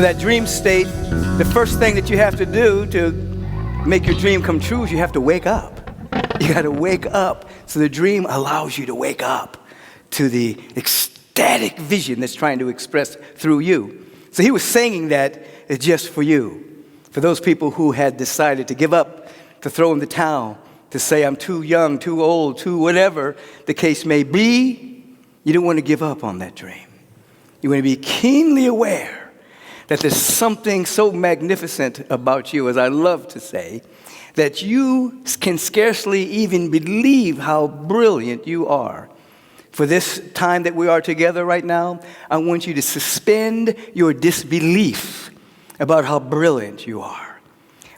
For that dream state, the first thing that you have to do to make your dream come true is you have to wake up. You got to wake up. So the dream allows you to wake up to the ecstatic vision that's trying to express through you. So he was saying that just for you, for those people who had decided to give up, to throw in the towel, to say, I'm too young, too old, too whatever the case may be. You don't want to give up on that dream. You want to be keenly aware that there's something so magnificent about you, as I love to say, that you can scarcely even believe how brilliant you are. For this time that we are together right now, I want you to suspend your disbelief about how brilliant you are.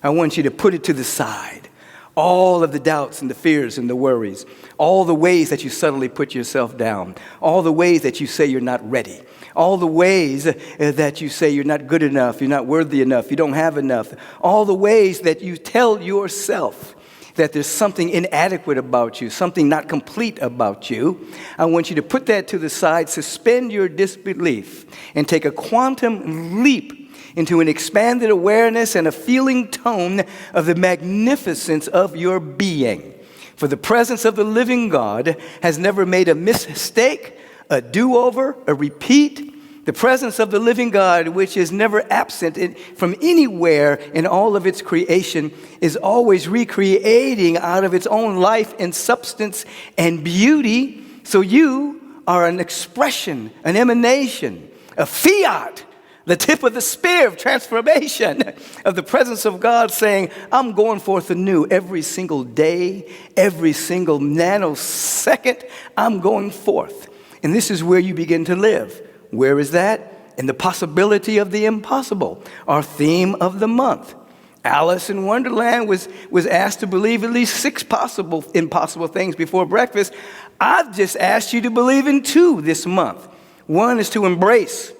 I want you to put it to the side. All of the doubts and the fears and the worries, all the ways that you subtly put yourself down, all the ways that you say you're not ready, all the ways that you say you're not good enough, you're not worthy enough, you don't have enough, all the ways that you tell yourself that there's something inadequate about you, something not complete about you. I want you to put that to the side, suspend your disbelief, and take a quantum leap into an expanded awareness and a feeling tone of the magnificence of your being. For the presence of the living God has never made a mistake, a do-over, a repeat. The presence of the living God, which is never absent from anywhere in all of its creation, is always recreating out of its own life and substance and beauty. So you are an expression, an emanation, a fiat, the tip of the spear of transformation of the presence of God, saying, I'm going forth anew every single day, every single nanosecond, I'm going forth. And this is where you begin to live. Where is that? In the possibility of the impossible, our theme of the month. Alice in Wonderland was asked to believe at least 6 impossible things before breakfast. I've just asked you to believe in 2 this month. One is to embrace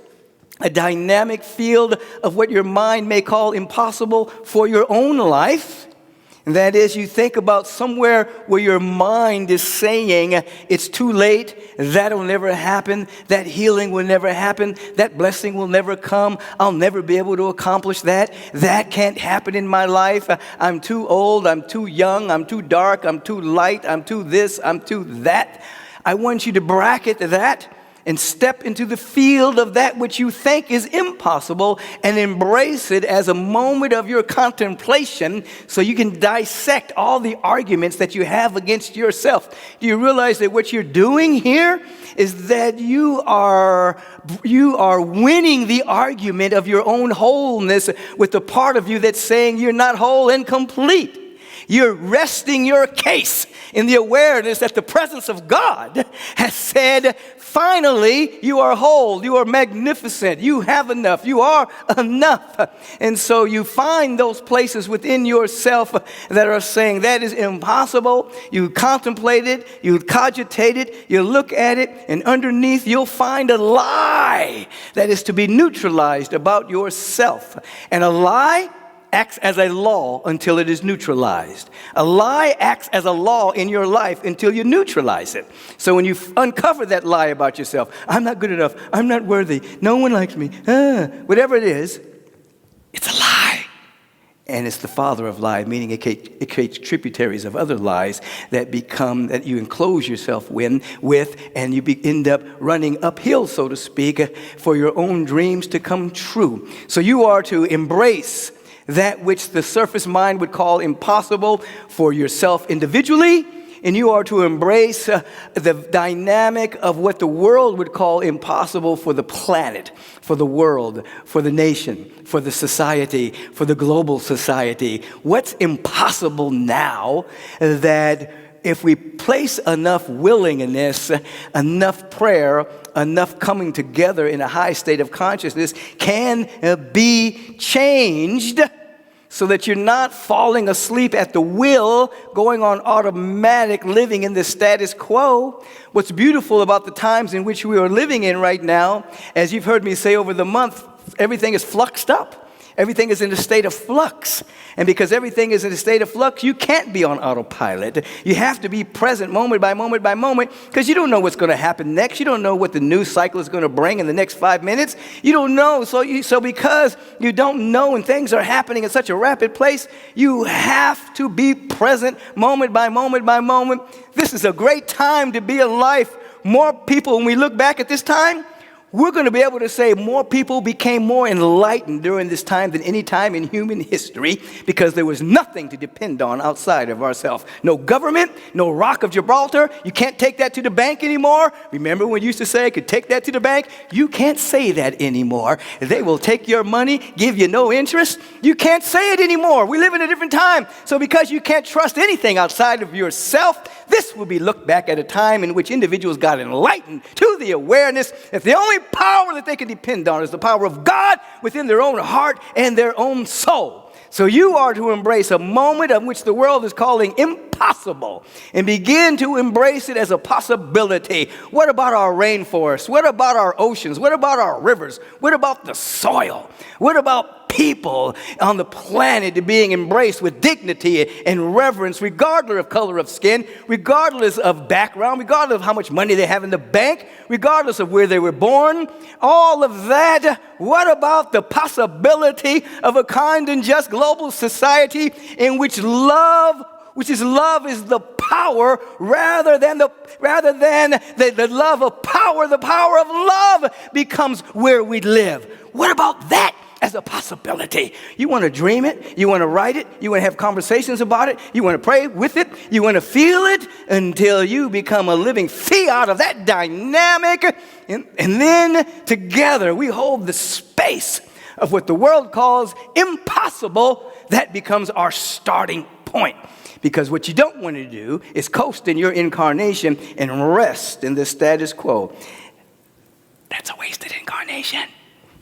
a dynamic field of what your mind may call impossible for your own life. And that is, you think about somewhere where your mind is saying, it's too late, that'll never happen, that healing will never happen, that blessing will never come, I'll never be able to accomplish that, that can't happen in my life, I'm too old, I'm too young, I'm too dark, I'm too light, I'm too this, I'm too that. I want you to bracket that and step into the field of that which you think is impossible and embrace it as a moment of your contemplation so you can dissect all the arguments that you have against yourself. Do you realize that what you're doing here is that you are winning the argument of your own wholeness with the part of you that's saying you're not whole and complete? You're resting your case in the awareness that the presence of God has said, finally, you are whole, you are magnificent, you have enough, you are enough. And so you find those places within yourself that are saying that is impossible. You contemplate it, you cogitate it, you look at it, and underneath you'll find a lie that is to be neutralized about yourself. And a lie acts as a law until it is neutralized. A lie acts as a law in your life until you neutralize it. So when you uncover that lie about yourself, I'm not good enough, I'm not worthy, no one likes me, whatever it is, it's a lie. And it's the father of lie, meaning it creates tributaries of other lies that you enclose yourself with, and you end up running uphill, so to speak, for your own dreams to come true. So you are to embrace that which the surface mind would call impossible for yourself individually, and you are to embrace the dynamic of what the world would call impossible for the planet, for the world, for the nation, for the society, for the global society. What's impossible now that if we place enough willingness, enough prayer, enough coming together in a high state of consciousness can be changed so that you're not falling asleep at the wheel, going on automatic, living in the status quo. What's beautiful about the times in which we are living in right now, as you've heard me say over the month, everything is fluxed up. Everything is in a state of flux. And because everything is in a state of flux, you can't be on autopilot. You have to be present moment by moment by moment because you don't know what's going to happen next. You don't know what the news cycle is going to bring in the next 5 minutes. You don't know. So because you don't know and things are happening at such a rapid pace, you have to be present moment by moment by moment. This is a great time to be alive. More people, when we look back at this time, we're going to be able to say more people became more enlightened during this time than any time in human history because there was nothing to depend on outside of ourselves. No government, no Rock of Gibraltar. You can't take that to the bank anymore. Remember when you used to say I could take that to the bank? You can't say that anymore. They will take your money, give you no interest. You can't say it anymore. We live in a different time. So because you can't trust anything outside of yourself, this will be looked back at a time in which individuals got enlightened to the awareness that the only power that they can depend on is the power of God within their own heart and their own soul. So you are to embrace a moment of which the world is calling impossible and begin to embrace it as a possibility. What about our rainforests? What about our oceans? What about our rivers? What about the soil? What about people on the planet being embraced with dignity and reverence, regardless of color of skin, regardless of background, regardless of how much money they have in the bank, regardless of where they were born, all of that? What about the possibility of a kind and just global society in which love is the power rather than the love of power, the power of love becomes where we live? What about that as a possibility? You want to dream it, you want to write it, you want to have conversations about it, you want to pray with it, you want to feel it until you become a living fiat of that dynamic. And then together we hold the space of what the world calls impossible. That becomes our starting point. Because what you don't want to do is coast in your incarnation and rest in the status quo. That's a wasted incarnation.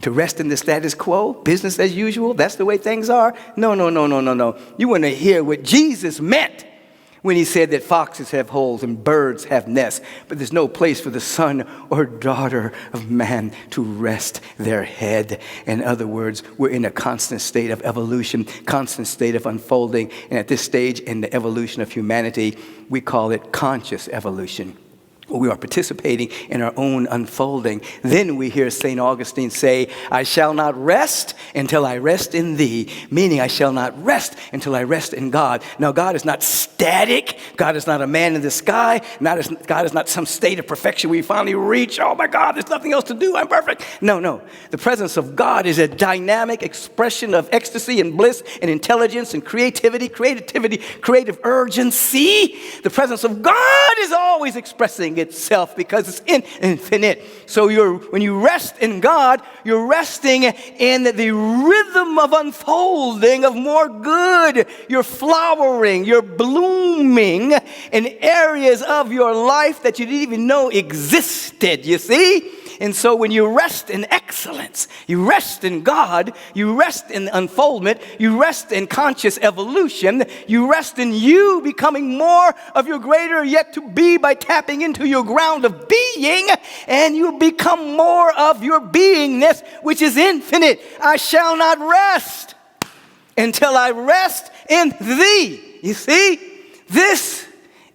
To rest in the status quo, business as usual, that's the way things are? No. You want to hear what Jesus meant when he said that foxes have holes and birds have nests, but there's no place for the son or daughter of man to rest their head. In other words, we're in a constant state of evolution, constant state of unfolding, and at this stage in the evolution of humanity, we call it conscious evolution. We are participating in our own unfolding. Then we hear St. Augustine say, I shall not rest until I rest in thee, meaning I shall not rest until I rest in God. Now, God is not static. God is not a man in the sky. God is not some state of perfection we finally reach. Oh, my God, there's nothing else to do. I'm perfect. No. The presence of God is a dynamic expression of ecstasy and bliss and intelligence and creative urgency. The presence of God is always expressing itself because it's infinite. So when you rest in God, you're resting in the rhythm of unfolding of more good. You're flowering, you're blooming in areas of your life that you didn't even know existed, you see? And so when you rest in excellence, you rest in God, you rest in unfoldment, you rest in conscious evolution, you rest in you becoming more of your greater yet to be by tapping into your ground of being, and you become more of your beingness, which is infinite. I shall not rest until I rest in thee. You see, this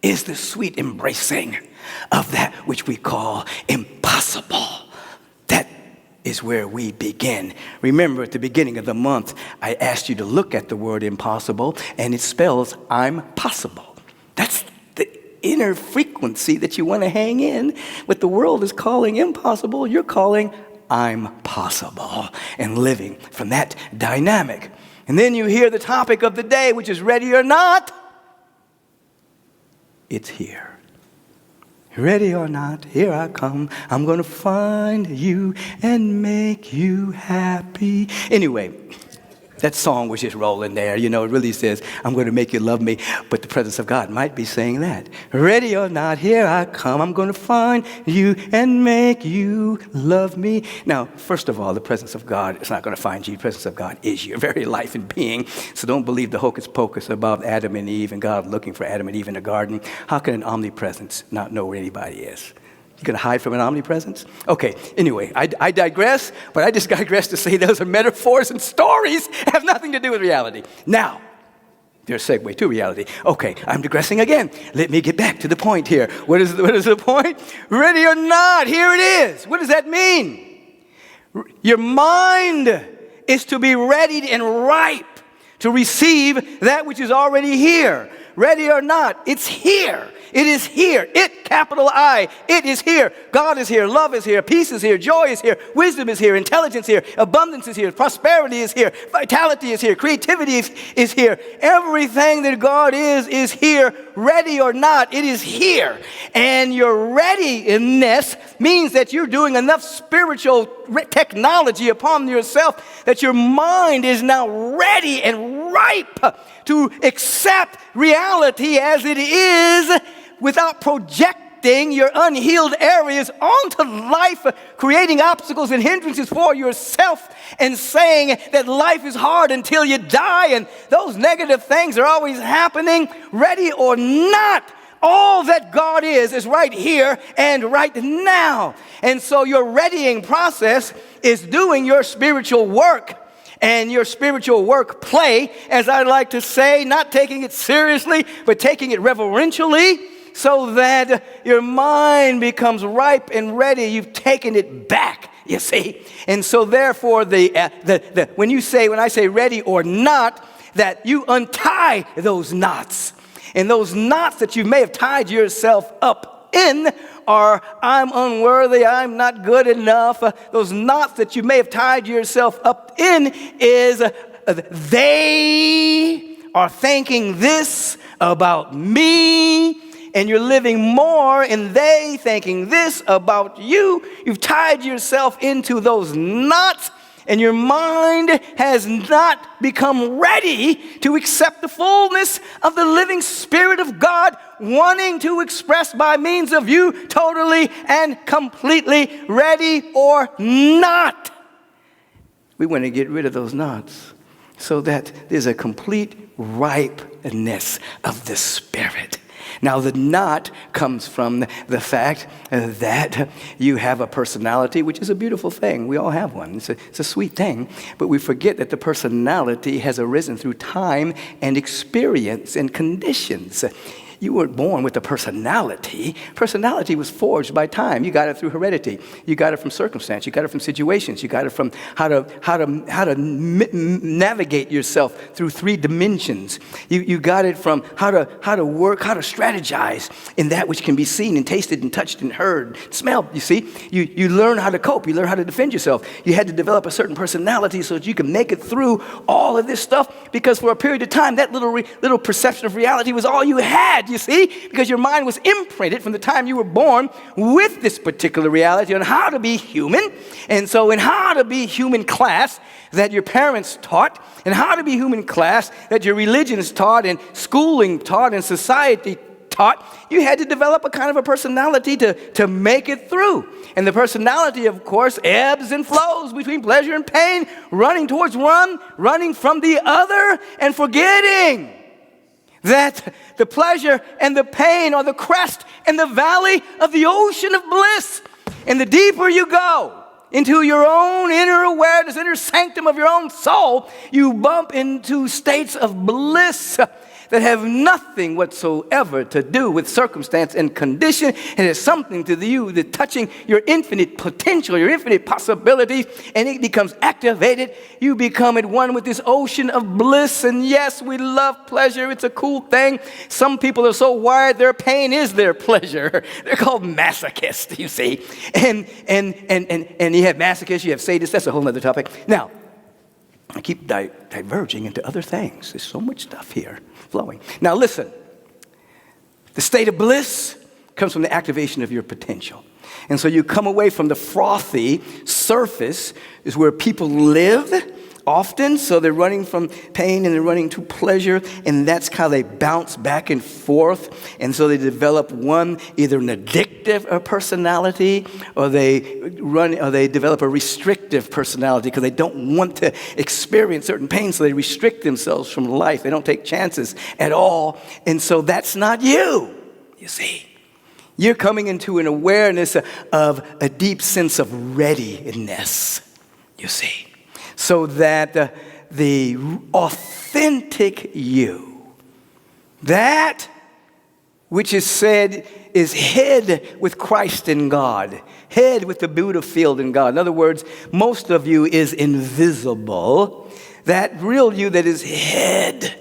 is the sweet embracing of that which we call impossible. That is where we begin. Remember, at the beginning of the month, I asked you to look at the word impossible, and it spells I'm possible. That's the inner frequency that you want to hang in. What the world is calling impossible, you're calling I'm possible, and living from that dynamic. And then you hear the topic of the day, which is ready or not. It's here. Ready or not, here I come. I'm going to find you and make you happy. Anyway, that song was just rolling there. You know, it really says, I'm going to make you love me. But the presence of God might be saying that. Ready or not, here I come. I'm going to find you and make you love me. Now, first of all, the presence of God is not going to find you. The presence of God is your very life and being. So don't believe the hocus pocus about Adam and Eve and God looking for Adam and Eve in the garden. How can an omnipresence not know where anybody is? You going to hide from an omnipresence? Okay, anyway, I digress, but I just digress to say those are metaphors and stories have nothing to do with reality. Now, there's a segue to reality. Okay, I'm digressing again. Let me get back to the point here. What is the point? Ready or not, here it is. What does that mean? Your mind is to be ready and ripe to receive that which is already here. Ready or not, it's here. It is here. It, capital I, it is here. God is here. Love is here. Peace is here. Joy is here. Wisdom is here. Intelligence is here. Abundance is here. Prosperity is here. Vitality is here. Creativity is here. Everything that God is here. Ready or not, it is here. And your readiness means that you're doing enough spiritual technology upon yourself that your mind is now ready and ripe to accept reality as it is without projecting your unhealed areas onto life, creating obstacles and hindrances for yourself and saying that life is hard until you die and those negative things are always happening. Ready or not, all that God is right here and right now. And so your readying process is doing your spiritual work. And your spiritual work play, as I like to say, not taking it seriously, but taking it reverentially, so that your mind becomes ripe and ready. You've taken it back, you see. And so therefore, when I say ready or not, that you untie those knots. And those knots that you may have tied yourself up in are, I'm unworthy, I'm not good enough. Those knots that you may have tied yourself up in is they are thinking this about me, and you're living more in they thinking this about you. You've tied yourself into those knots, and your mind has not become ready to accept the fullness of the living Spirit of God, wanting to express by means of you totally and completely, ready or not. We want to get rid of those knots so that there's a complete ripeness of the Spirit. Now, the knot comes from the fact that you have a personality, which is a beautiful thing. We all have one. It's a sweet thing. But we forget that the personality has arisen through time and experience and conditions. You weren't born with a personality. Personality was forged by time. You got it through heredity. You got it from circumstance. You got it from situations. You got it from how to navigate yourself through 3 dimensions. You got it from how to work, how to strategize in that which can be seen and tasted and touched and heard, smelled. You see, you learn how to cope. You learn how to defend yourself. You had to develop a certain personality so that you can make it through all of this stuff. Because for a period of time, that little perception of reality was all you had. You see, because your mind was imprinted from the time you were born with this particular reality on how to be human. And so in how to be human class that your parents taught, and how to be human class that your religions taught and schooling taught and society taught, you had to develop a kind of a personality to make it through. And the personality, of course, ebbs and flows between pleasure and pain, running towards one, running from the other, and forgetting that the pleasure and the pain are the crest and the valley of the ocean of bliss. And the deeper you go into your own inner awareness, inner sanctum of your own soul, you bump into states of bliss that have nothing whatsoever to do with circumstance and condition. It has something to do with touching your infinite potential, your infinite possibilities, and it becomes activated. You become at one with this ocean of bliss. And yes, we love pleasure. It's a cool thing. Some people are so wired their pain is their pleasure. They're called masochists, you see. And you have masochists, you have sadists. That's a whole other topic. Now, I keep diverging into other things. There's so much stuff here flowing. Now listen, the state of bliss comes from the activation of your potential. And so you come away from the frothy surface is where people live often. So they're running from pain and they're running to pleasure, and that's how they bounce back and forth. And so they develop either an addictive personality, or they develop a restrictive personality because they don't want to experience certain pain, so they restrict themselves from life. They don't take chances at all. And so that's not you see. You're coming into an awareness of a deep sense of readiness, you see, so that the authentic you, that which is said is hid with Christ in God, hid with the Buddha field in God. In other words, most of you is invisible. That real you that is hid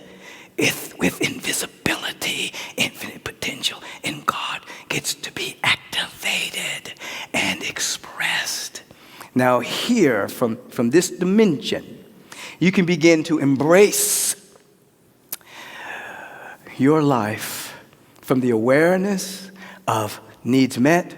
with invisibility, infinite potential in God gets to be activated and expressed. Now here, from this dimension, you can begin to embrace your life from the awareness of needs met.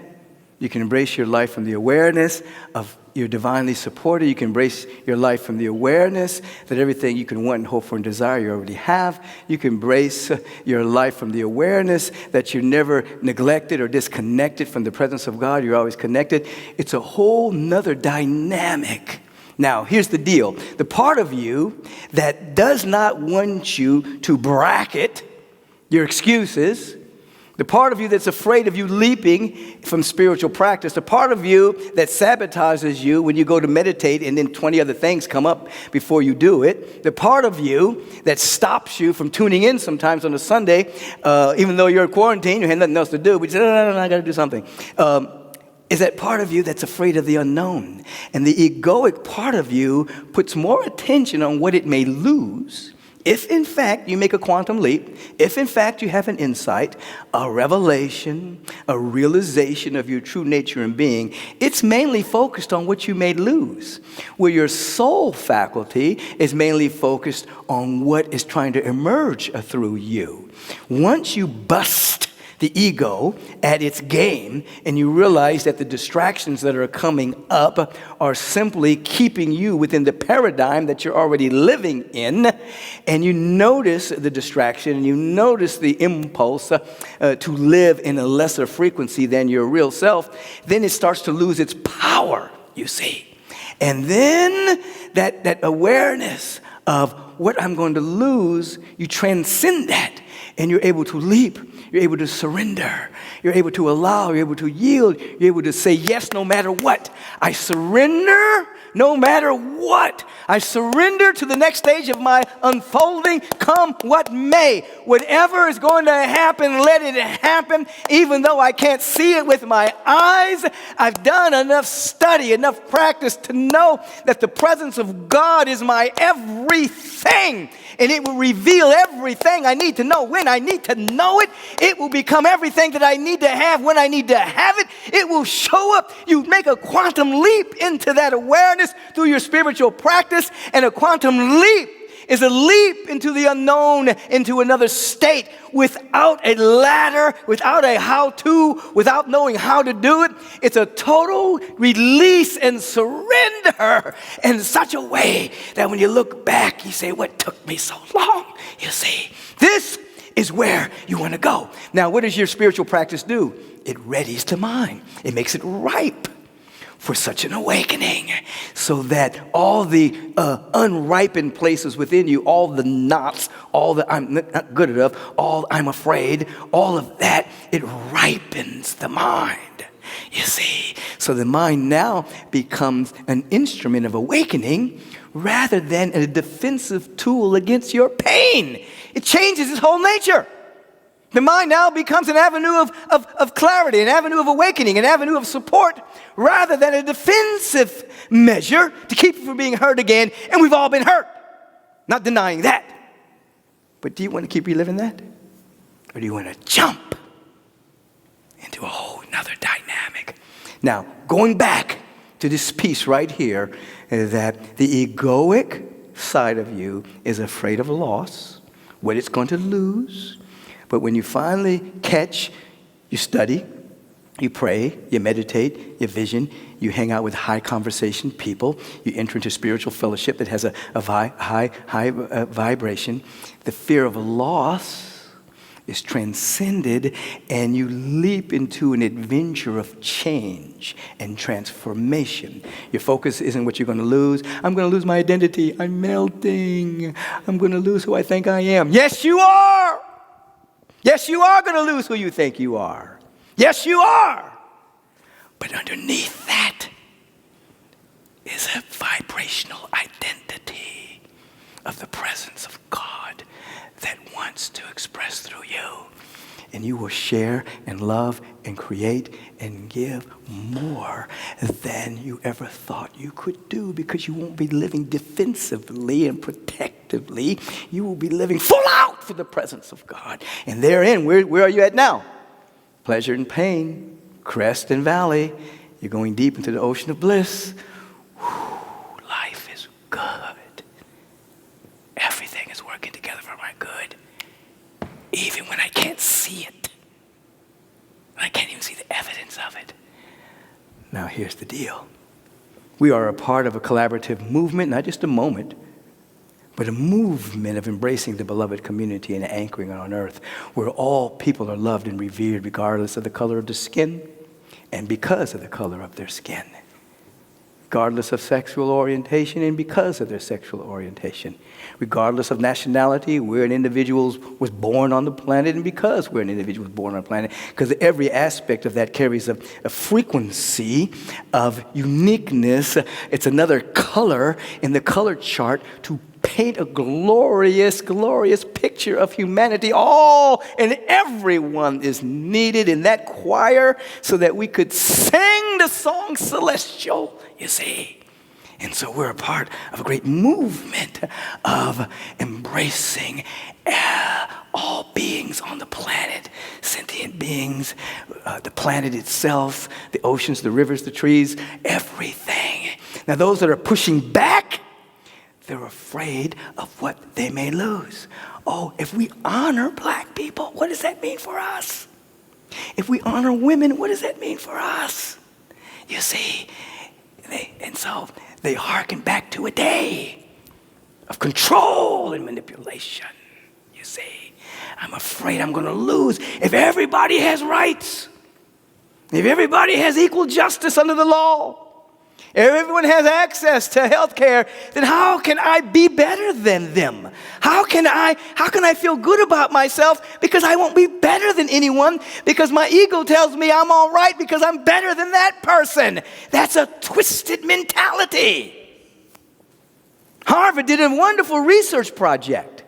You can embrace your life from the awareness of you're divinely supported. You can embrace your life from the awareness that everything you can want and hope for and desire you already have. You can embrace your life from the awareness that you're never neglected or disconnected from the presence of God. You're always connected. It's a whole nother dynamic. Now, here's the deal. The part of you that does not want you to bracket your excuses, the part of you that's afraid of you leaping from spiritual practice, the part of you that sabotages you when you go to meditate and then 20 other things come up before you do it, the part of you that stops you from tuning in sometimes on a Sunday, even though you're in quarantine, you have nothing else to do, but you say, no, I got to do something, is that part of you that's afraid of the unknown. And the egoic part of you puts more attention on what it may lose if, in fact, you make a quantum leap, if, in fact, you have an insight, a revelation, a realization of your true nature and being. It's mainly focused on what you may lose, where your soul faculty is mainly focused on what is trying to emerge through you. Once you bust the ego at its game, and you realize that the distractions that are coming up are simply keeping you within the paradigm that you're already living in, and you notice the distraction, and you notice the impulse to live in a lesser frequency than your real self, then it starts to lose its power, you see. And then that awareness of what I'm going to lose, you transcend that, and you're able to leap. You're able to surrender. You're able to allow. You're able to yield. You're able to say yes no matter what. I surrender no matter what. I surrender to the next stage of my unfolding, come what may. Whatever is going to happen, let it happen. Even though I can't see it with my eyes, I've done enough study, enough practice to know that the presence of God is my everything. And it will reveal everything I need to know when I need to know it. It will become everything that I need to have when I need to have it. It will show up. You make a quantum leap into that awareness through your spiritual practice. And a quantum leap is a leap into the unknown, into another state, without a ladder, without a how-to, without knowing how to do it. It's a total release and surrender in such a way that when you look back, you say, what took me so long? You see, this is where you want to go. Now, what does your spiritual practice do? It readies the mind. It makes it ripe for such an awakening, so that all the unripened places within you, all the knots, all the I'm not good enough, all I'm afraid, all of that, it ripens the mind, you see. So the mind now becomes an instrument of awakening rather than a defensive tool against your pain. It changes its whole nature. The mind now becomes an avenue of clarity, an avenue of awakening, an avenue of support, rather than a defensive measure to keep you from being hurt again. And we've all been hurt. Not denying that. But do you want to keep reliving that? Or do you want to jump into a whole nother dynamic? Now, going back to this piece right here, that the egoic side of you is afraid of loss, what it's going to lose. But when you finally catch, you study, you pray, you meditate, you vision, you hang out with high conversation people, you enter into spiritual fellowship that has a high vibration. The fear of loss is transcended, and you leap into an adventure of change and transformation. Your focus isn't what you're going to lose. I'm going to lose my identity. I'm melting. I'm going to lose who I think I am. Yes, you are. Yes, you are going to lose who you think you are. Yes, you are. But underneath that is a vibrational identity of the presence of God that wants to express through you. And you will share and love and create and give more than you ever thought you could do, because you won't be living defensively and protectively. You will be living full out for the presence of God. And therein, where are you at now? Pleasure and pain, crest and valley. You're going deep into the ocean of bliss. Whew, life is good. Everything is working together for my good. Even when I can't see it. I can't even see the evidence of it. Now here's the deal. We are a part of a collaborative movement, not just a moment, but a movement of embracing the beloved community and anchoring on earth, where all people are loved and revered regardless of the color of their skin and because of the color of their skin. Regardless of sexual orientation and because of their sexual orientation. Regardless of nationality, where an individual was born on the planet and because where an individual was born on the planet. Because every aspect of that carries a frequency of uniqueness. It's another color in the color chart to paint a glorious, glorious picture of humanity. All and everyone is needed in that choir so that we could sing the song celestial, you see. And so we're a part of a great movement of embracing all beings on the planet, sentient beings, the planet itself, the oceans, the rivers, the trees, everything. Now those that are pushing back, they're afraid of what they may lose. Oh, if we honor black people, what does that mean for us? If we honor women, what does that mean for us? You see, and so they hearken back to a day of control and manipulation. You see, I'm afraid I'm going to lose. If everybody has rights, if everybody has equal justice under the law, if everyone has access to health care, then how can I be better than them? How can I feel good about myself? Because I won't be better than anyone, because my ego tells me I'm all right because I'm better than that person. That's a twisted mentality. Harvard did a wonderful research project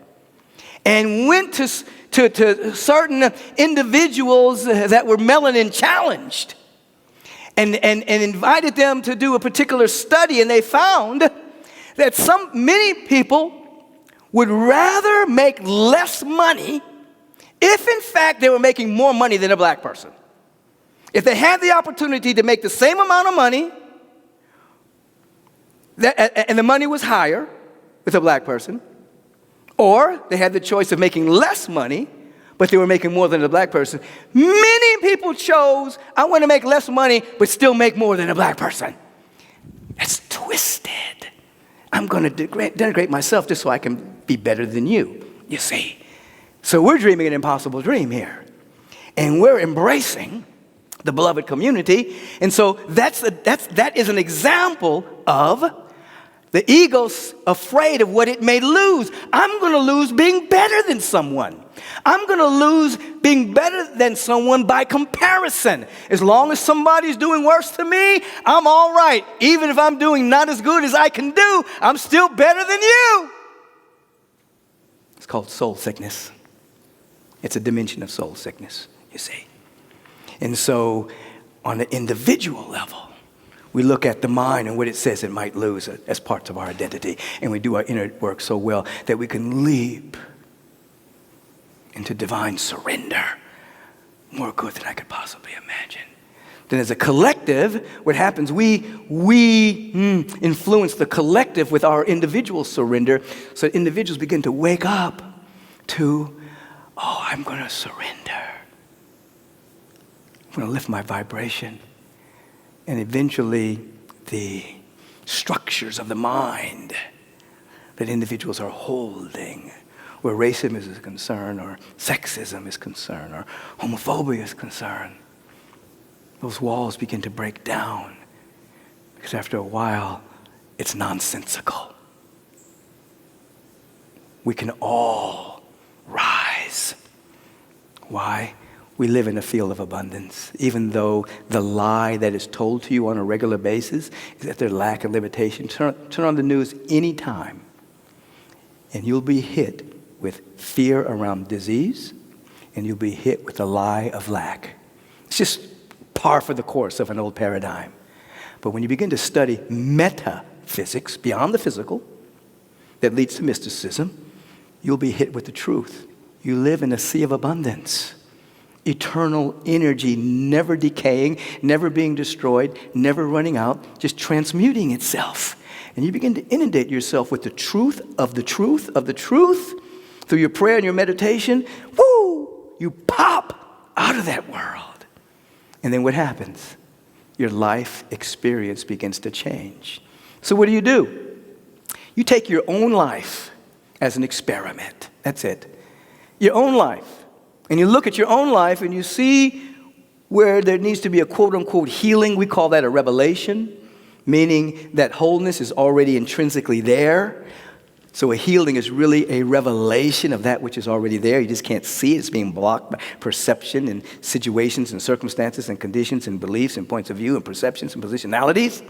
and went to certain individuals that were melanin challenged. And invited them to do a particular study, and they found that many people would rather make less money if in fact they were making more money than a black person. If they had the opportunity to make the same amount of money, and the money was higher with a black person, or they had the choice of making less money, but they were making more than a black person, many people chose, I want to make less money, but still make more than a black person. That's twisted. I'm going to denigrate myself just so I can be better than you, you see. So we're dreaming an impossible dream here. And we're embracing the beloved community. And so that is an example of the ego's afraid of what it may lose. I'm going to lose being better than someone. I'm going to lose being better than someone by comparison. As long as somebody's doing worse to me, I'm all right. Even if I'm doing not as good as I can do, I'm still better than you. It's called soul sickness. It's a dimension of soul sickness, you see. And so on the individual level, we look at the mind and what it says it might lose as parts of our identity. And we do our inner work so well that we can leap into divine surrender. More good than I could possibly imagine. Then as a collective, what happens, we influence the collective with our individual surrender. So individuals begin to wake up to, oh, I'm going to surrender. I'm going to lift my vibration. And eventually, the structures of the mind that individuals are holding, where racism is concerned, or sexism is concerned, or homophobia is concerned, those walls begin to break down. Because after a while, it's nonsensical. We can all rise. Why? we live in a field of abundance, even though the lie that is told to you on a regular basis is that there's lack and limitation. Turn on the news anytime, and you'll be hit with fear around disease, and you'll be hit with the lie of lack. It's just par for the course of an old paradigm. But when you begin to study metaphysics, beyond the physical, that leads to mysticism, you'll be hit with the truth. You live in a sea of abundance. Eternal energy, never decaying, never being destroyed, never running out, just transmuting itself. And you begin to inundate yourself with the truth of the truth of the truth through your prayer and your meditation. Woo! You pop out of that world. And then what happens? Your life experience begins to change. So what do? You take your own life as an experiment. That's it. Your own life. And you look at your own life and you see where there needs to be a quote-unquote healing. We call that a revelation, meaning that wholeness is already intrinsically there. So a healing is really a revelation of that which is already there. You just can't see it. It's being blocked by perception and situations and circumstances and conditions and beliefs and points of view and perceptions and positionalities.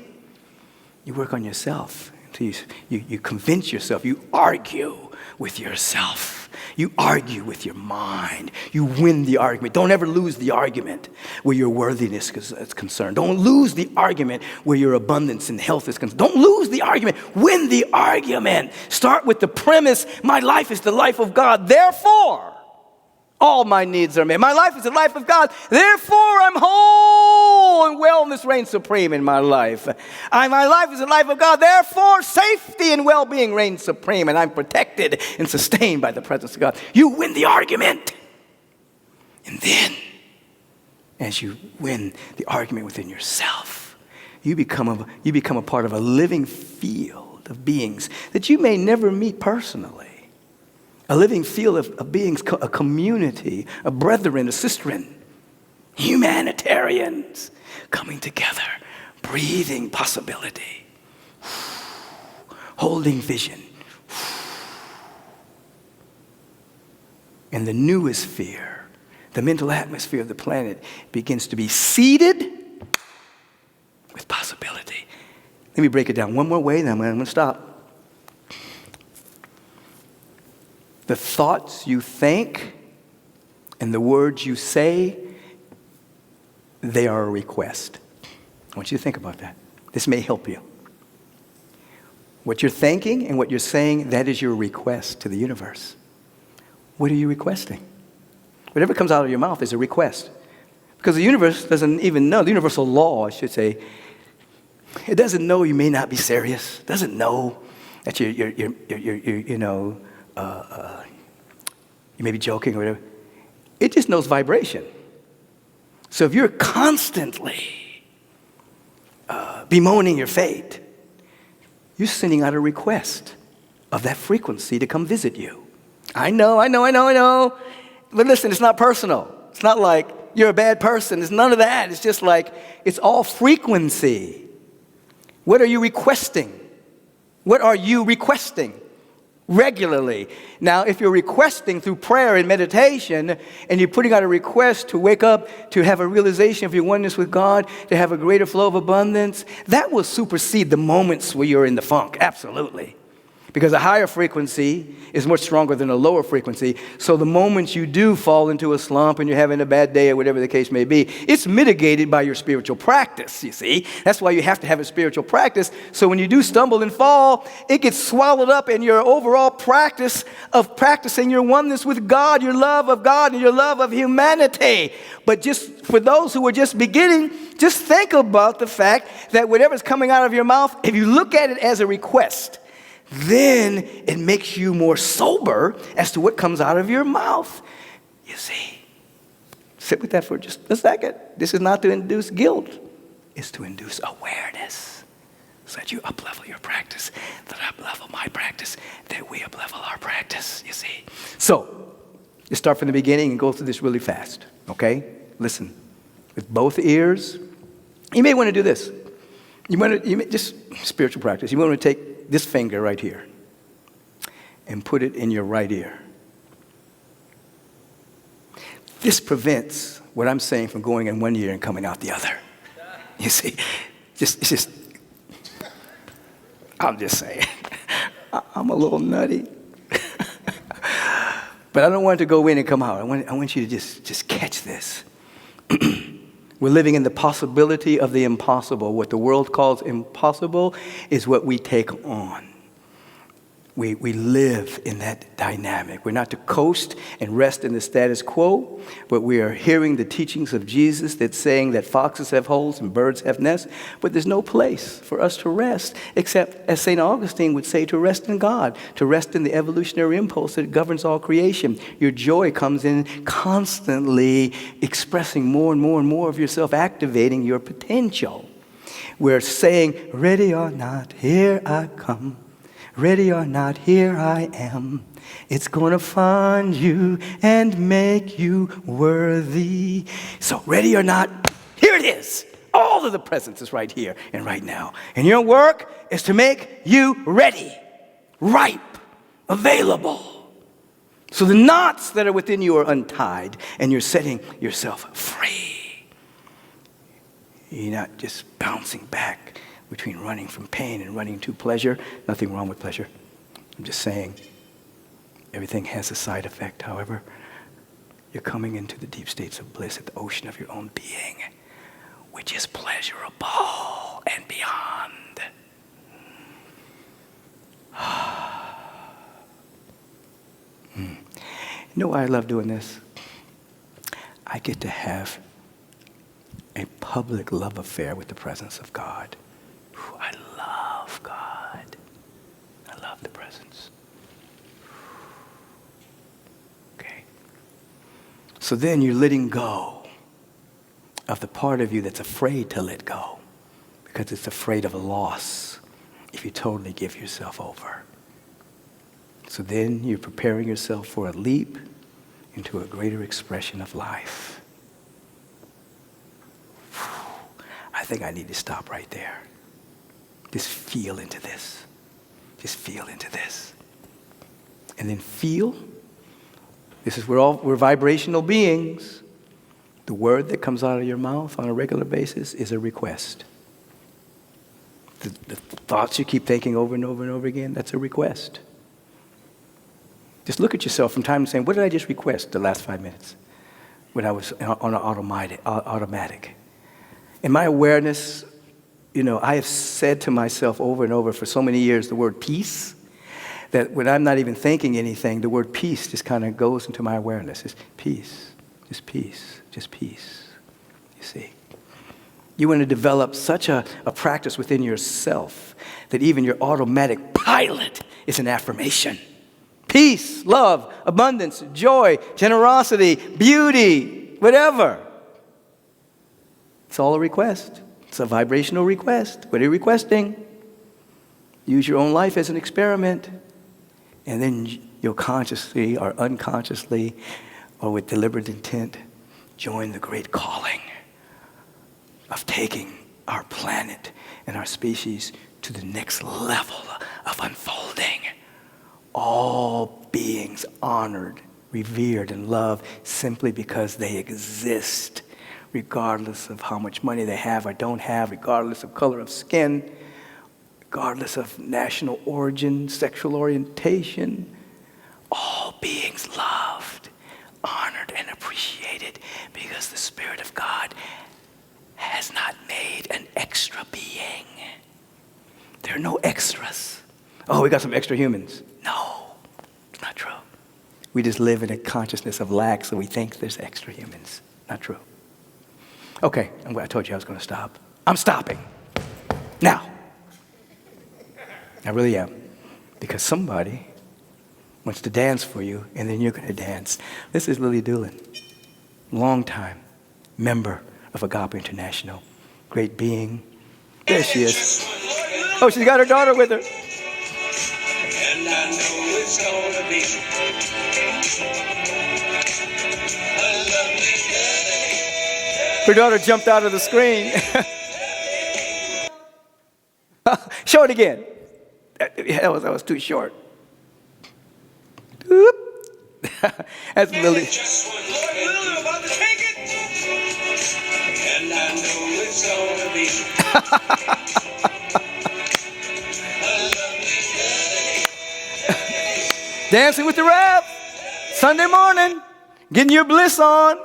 You work on yourself until you convince yourself. You argue with yourself. You argue with your mind. You win the argument. Don't ever lose the argument where your worthiness is concerned. Don't lose the argument where your abundance and health is concerned. Don't lose the argument. Win the argument. Start with the premise, my life is the life of God. Therefore, all my needs are met. My life is the life of God. Therefore, I'm whole and wellness reigns supreme in my life. My life is the life of God. Therefore, safety and well-being reigns supreme, and I'm protected and sustained by the presence of God. You win the argument. And then, as you win the argument within yourself, you become a part of a living field of beings that you may never meet personally. A living field of beings, a community, a brethren, a sisterin, humanitarians coming together, breathing possibility, holding vision. And the noosphere, the mental atmosphere of the planet begins to be seeded with possibility. Let me break it down one more way, then I'm going to stop. The thoughts you think and the words you say, they are a request. I want you to think about that. This may help you. What you're thinking and what you're saying, that is your request to the universe. What are you requesting? Whatever comes out of your mouth is a request. Because the universe doesn't even know, the universal law, I should say, it doesn't know you may not be serious. It doesn't know that you may be joking or whatever. It just knows vibration. So if you're constantly bemoaning your fate, you're sending out a request of that frequency to come visit you. I know. But listen, it's not personal. It's not like you're a bad person. It's none of that. It's just like, it's all frequency. What are you requesting? What are you requesting? Regularly. Now, if you're requesting through prayer and meditation, and you're putting out a request to wake up, to have a realization of your oneness with God, to have a greater flow of abundance, that will supersede the moments where you're in the funk. Absolutely. Because a higher frequency is much stronger than a lower frequency. So the moments you do fall into a slump and you're having a bad day or whatever the case may be, it's mitigated by your spiritual practice, you see. That's why you have to have a spiritual practice. So when you do stumble and fall, it gets swallowed up in your overall practice of practicing your oneness with God, your love of God, and your love of humanity. But just for those who are just beginning, just think about the fact that whatever's coming out of your mouth, if you look at it as a request, then it makes you more sober as to what comes out of your mouth. You see, sit with that for just a second. This is not to induce guilt. It's to induce awareness so that you up-level your practice, that I up-level my practice, that we up-level our practice, you see. So, let's start from the beginning and go through this really fast, okay? Listen, with both ears. You may want to do this. You may just spiritual practice. You want to take this finger right here and put it in your right ear. This prevents what I'm saying from going in one ear and coming out the other. You see, I'm just saying, I'm a little nutty. But I don't want it to go in and come out. I want you to just catch this. We're living in the possibility of the impossible. What the world calls impossible is what we take on. We live in that dynamic. We're not to coast and rest in the status quo, but we are hearing the teachings of Jesus that's saying that foxes have holes and birds have nests, but there's no place for us to rest except, as St. Augustine would say, to rest in God, to rest in the evolutionary impulse that governs all creation. Your joy comes in constantly expressing more and more and more of yourself, activating your potential. We're saying, ready or not, here I come. Ready or not, here I am. It's going to find you and make you worthy. So ready or not, here it is. All of the presence is right here and right now. And your work is to make you ready, ripe, available. So the knots that are within you are untied and you're setting yourself free. You're not just bouncing back between running from pain and running to pleasure. Nothing wrong with pleasure. I'm just saying everything has a side effect. However, you're coming into the deep states of bliss at the ocean of your own being, which is pleasurable and beyond. You know why I love doing this? I get to have a public love affair with the presence of God. I love God. I love the presence. Okay. So then you're letting go of the part of you that's afraid to let go because it's afraid of a loss if you totally give yourself over. So then you're preparing yourself for a leap into a greater expression of life. I think I need to stop right there. Just feel into this. Just feel into this. And then feel. This is we're vibrational beings. The word that comes out of your mouth on a regular basis is a request. The thoughts you keep thinking over and over and over again, that's a request. Just look at yourself from time to time. What did I just request the last 5 minutes when I was on an automatic? In my awareness, I have said to myself over and over for so many years the word peace, that when I'm not even thinking anything, the word peace just kind of goes into my awareness. It's peace, just peace, just peace. You see? You want to develop such a practice within yourself that even your automatic pilot is an affirmation. Peace, love, abundance, joy, generosity, beauty, whatever. It's all a request. It's a vibrational request. What are you requesting? Use your own life as an experiment. And then you'll consciously or unconsciously or with deliberate intent join the great calling of taking our planet and our species to the next level of unfolding. All beings honored, revered, and loved simply because they exist, regardless of how much money they have or don't have, regardless of color of skin, regardless of national origin, sexual orientation. All beings loved, honored, and appreciated because the Spirit of God has not made an extra being. There are no extras. Oh, we got some extra humans. No, it's not true. We just live in a consciousness of lack, so we think there's extra humans. Not true. Okay, I told you I was going to stop. I'm stopping. Now. I really am. Because somebody wants to dance for you, and then you're going to dance. This is Lily Doolin. Long time member of Agape International. Great being. There she is. Oh, she's got her daughter with her. And I know it's gonna be a lovely day. Her daughter jumped out of the screen. Show it again. That was too short. That's Lily. Dancing with the Rev, Sunday morning, getting your bliss on.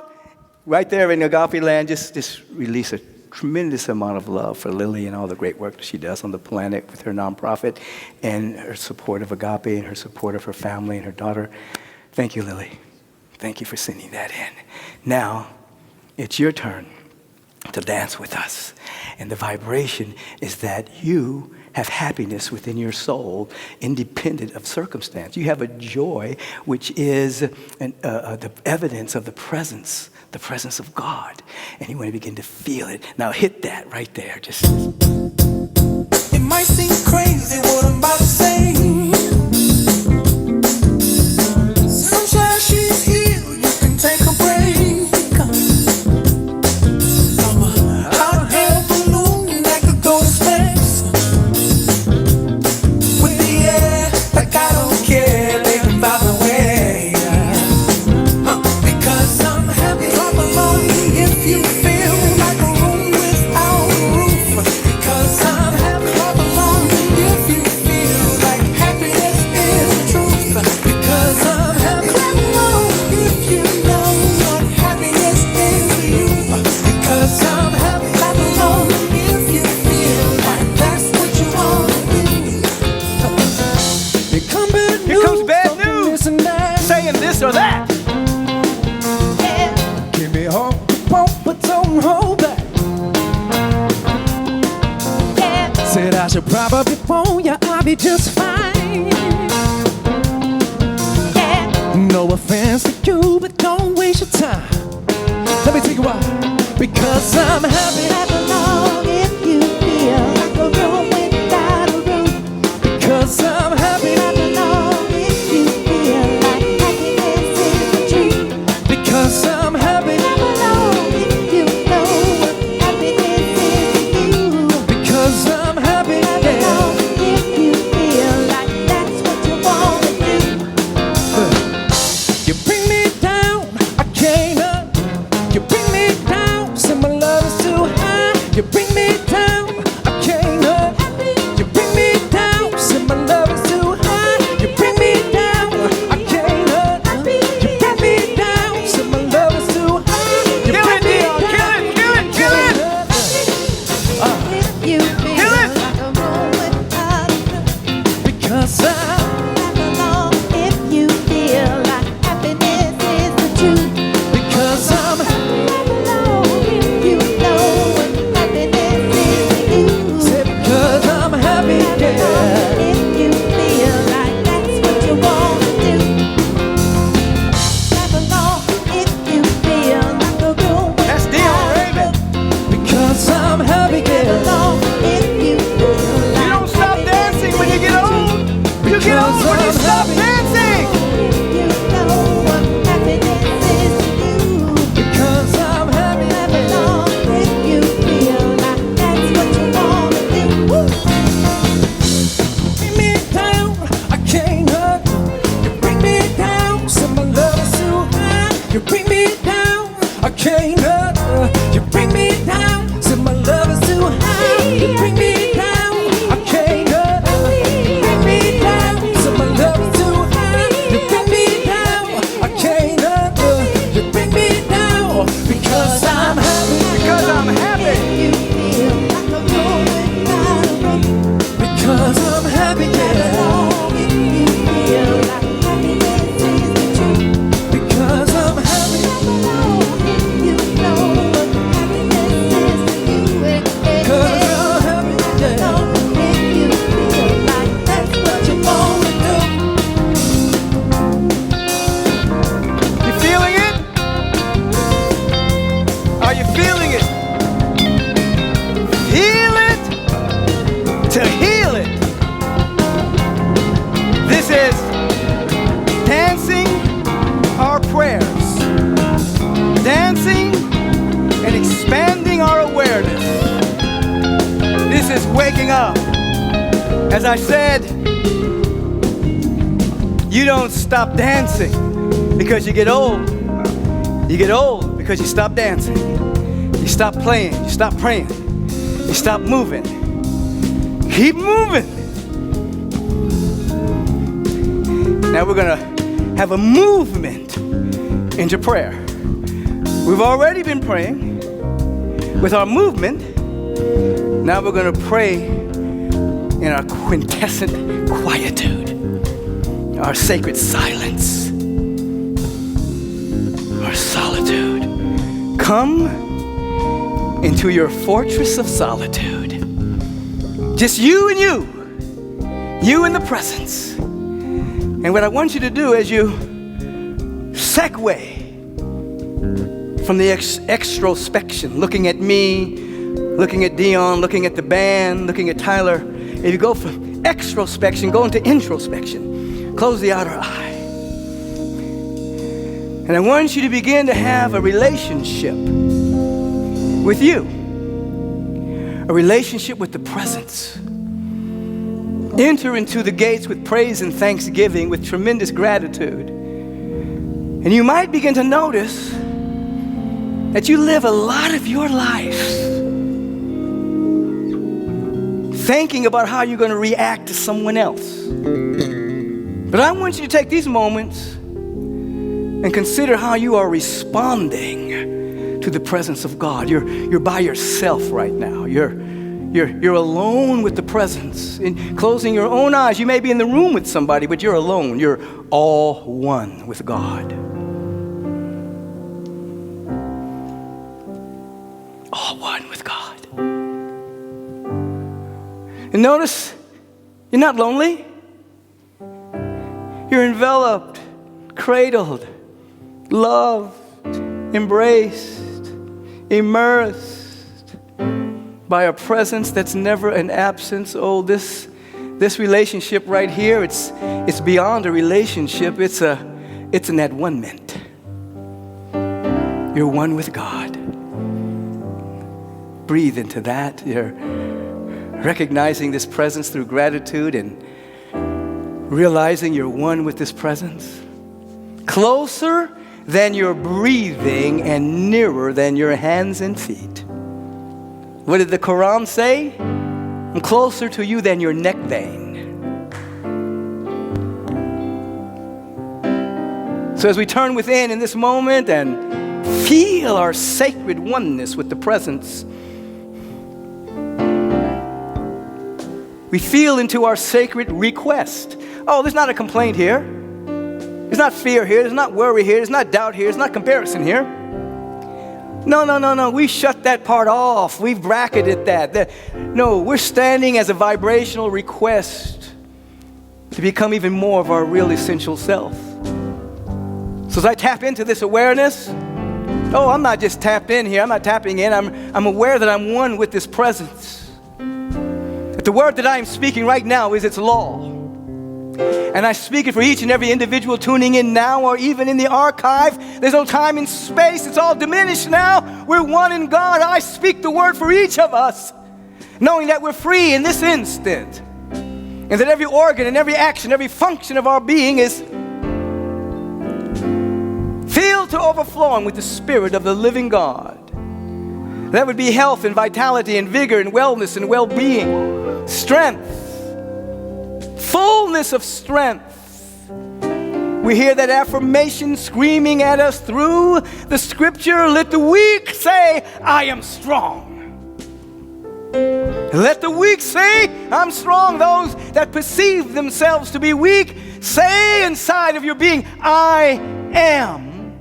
Right there in Agape land, just release a tremendous amount of love for Lily and all the great work that she does on the planet with her nonprofit and her support of Agape and her support of her family and her daughter. Thank you, Lily. Thank you for sending that in. Now, it's your turn to dance with us. And the vibration is that you have happiness within your soul, independent of circumstance. You have a joy which is the evidence of the presence of God. And you want to begin to feel it. Now hit that right there. Just. It might seem crazy what I'm about to say. Sunshine, she's here. You can take a break. I'm a hot air balloon that could go to space. With the air, like I don't care, baby, by the way. Because I'm happy. Clap along if you feel like a room without a roof. Because I'm happy. Clap along if you feel like happiness is the truth. Because I'm happy. Clap along if you know what happiness is to you. Because I'm happy. Clap along if you feel like that's what you want to do. Here comes bad news. Saying this or that. Give me hope, but don't hold back. Said I should probably phone you, I'll be just fine. No offense to you, but don't waste your time. Let me take a while. Because I'm happy. Clap along if you feel like a room without a roof. Because I'm happy. Clap along if you feel like happiness is the truth. Because I'm happy. Clap along if you know what happiness is to you. Because I'm happy. Clap along if you feel like that's what you want to do. You bring me down, I can't up. You bring me down, say my love is too high. You bring me down, I can't up. You bring me down, say my love is too high. You bring me down, I can't up. You bring me down, say my love is too high. You Kill bring it, me Dion. down, Kill it. kill it. You feel Kill it. like a room without a roof. Because Clap along if you feel like happiness is the truth. because I'm Clap along if you know what happiness is to you. say because I'm happy, Clap along yeah. if you feel like that's what you want to do. Clap along if you feel like a room That's Dion without a Raven. roof. Because I'm happy, Clap yeah. along if you feel like You don't stop dancing when you get old. You get old when you stop dancing. you know what happiness is to you. Because I'm happy, Clap along if you feel like that's what you want to do. Woo! bring me down, I can't hurt. You bring me down, so my love is too high. You bring me down, I can't hurt. You bring me down, so my love is too high. You bring me down, I can't hurt. You bring me down, so my love is too high. You bring me down, I can't hurt. You bring me down, because I'm happy. Because I'm happy. You feel like a room without a roof. Because I'm happy, yeah. If you feel like happiness is the truth. Because I'm happy. You know what happiness is to you. Because I'm happy, yeah. If you feel like that's what you want to do. You feeling it? Are you feeling it? Feel it to heal it. This is dancing our prayers, dancing and expanding our awareness. This is waking up. As I said, you don't stop dancing because you get old. You get old because you stop dancing. You stop playing. You stop praying. You stop moving. Keep moving. Now we're going to have a movement into prayer. We've already been praying with our movement. Now we're going to pray in our quintessent quietude, our sacred silence, our solitude. Come into your fortress of solitude. Just you and you in the presence. And what I want you to do as you segue from the extrospection, looking at me, looking at Dion, looking at the band, looking at Tyler, if you go from extrospection, go into introspection. Close the outer eye. And I want you to begin to have a relationship with you, a relationship with the presence. Enter into the gates with praise and thanksgiving, with tremendous gratitude. And you might begin to notice that you live a lot of your life thinking about how you're going to react to someone else. But I want you to take these moments and consider how you are responding to the presence of God. You're by yourself right now. You're alone with the presence. In closing your own eyes, you may be in the room with somebody, but you're alone. You're all one with God. All one with God. And notice, you're not lonely. You're enveloped, cradled, loved, embraced, immersed by a presence that's never an absence. Oh, this relationship right here, it's beyond a relationship. It's an at-one-ment. You're one with God. Breathe into that. You're recognizing this presence through gratitude and realizing you're one with this presence. Closer than your breathing and nearer than your hands and feet. What did the Quran say? I'm closer to you than your neck vein. So as we turn within in this moment and feel our sacred oneness with the presence, we feel into our sacred request. Oh, there's not a complaint here. There's not fear here. There's not worry here. There's not doubt here. There's not comparison here. No. We shut that part off. We've bracketed that. No, we're standing as a vibrational request to become even more of our real essential self. So as I tap into this awareness, I'm not just tapped in here. I'm not tapping in. I'm aware that I'm one with this presence. That the word that I am speaking right now is its law. And I speak it for each and every individual tuning in now or even in the archive. There's no time and space. It's all diminished now. We're one in God. I speak the word for each of us, knowing that we're free in this instant. And that every organ and every action, every function of our being is filled to overflowing with the Spirit of the living God. That would be health and vitality and vigor and wellness and well-being, strength. Fullness of strength. We hear that affirmation screaming at us through the scripture. Let the weak say, I am strong. Let the weak say, I'm strong. Those that perceive themselves to be weak, say inside of your being, I am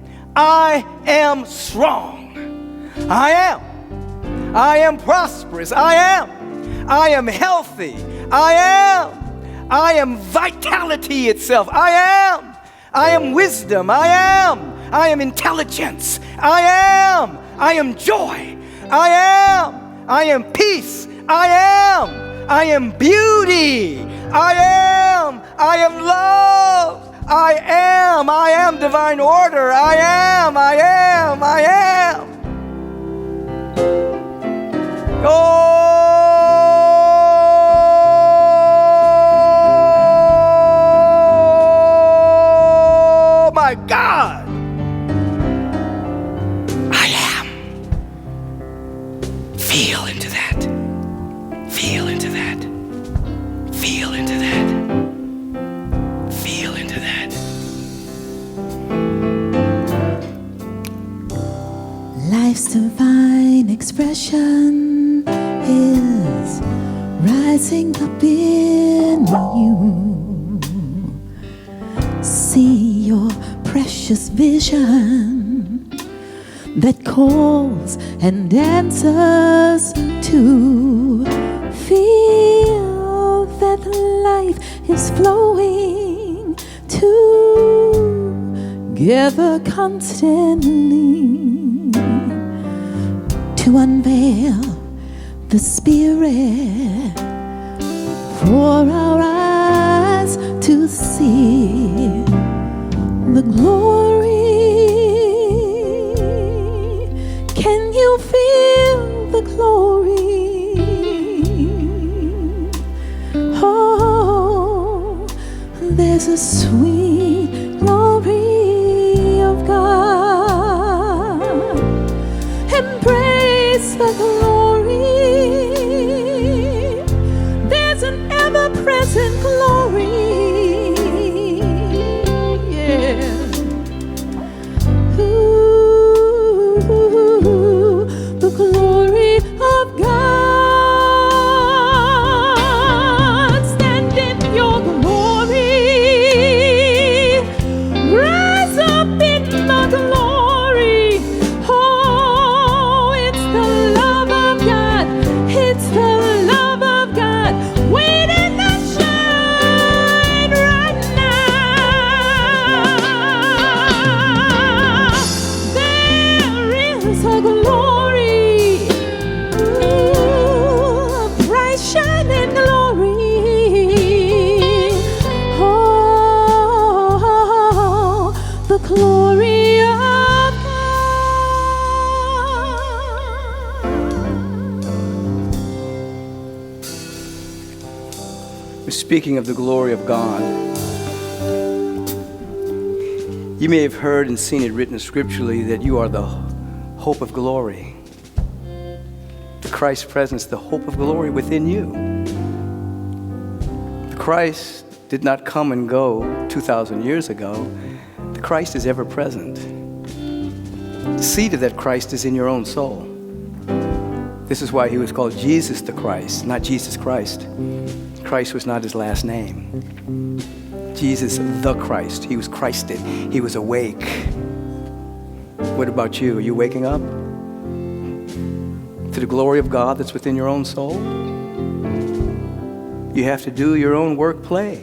strong. I am prosperous. I am healthy. I am vitality itself. I am wisdom. I am intelligence. I am joy. I am peace. I am beauty. I am love. I am divine order. I am. Oh my God. I am. Feel into that. Feel into that. Feel into that. Feel into that. Life's divine expression is rising up in you. See your precious vision that calls and answers to. Feel that life is flowing together constantly to unveil the Spirit for our eyes to see the glory. Can you feel the glory? Oh, there's a sweet glory of God. Embrace the glory. There's an ever-present glory. Yeah. Ooh, the glory of God. Stand in your glory. Rise up in the glory. Oh, it's the love of God. It's the love of God. Waiting to shine right now. There is a glory. Ooh, a bright shining glory. Oh, the glory of God. We're speaking of the glory of God. You may have heard and seen it written scripturally that you are the hope of glory. The Christ's presence, the hope of glory within you. The Christ did not come and go 2,000 years ago. The Christ is ever present. The seed of that Christ is in your own soul. This is why he was called Jesus the Christ, not Jesus Christ. Christ was not his last name. Jesus the Christ. He was Christed. He was awake. What about you? Are you waking up to the glory of God that's within your own soul? You have to do your own work play.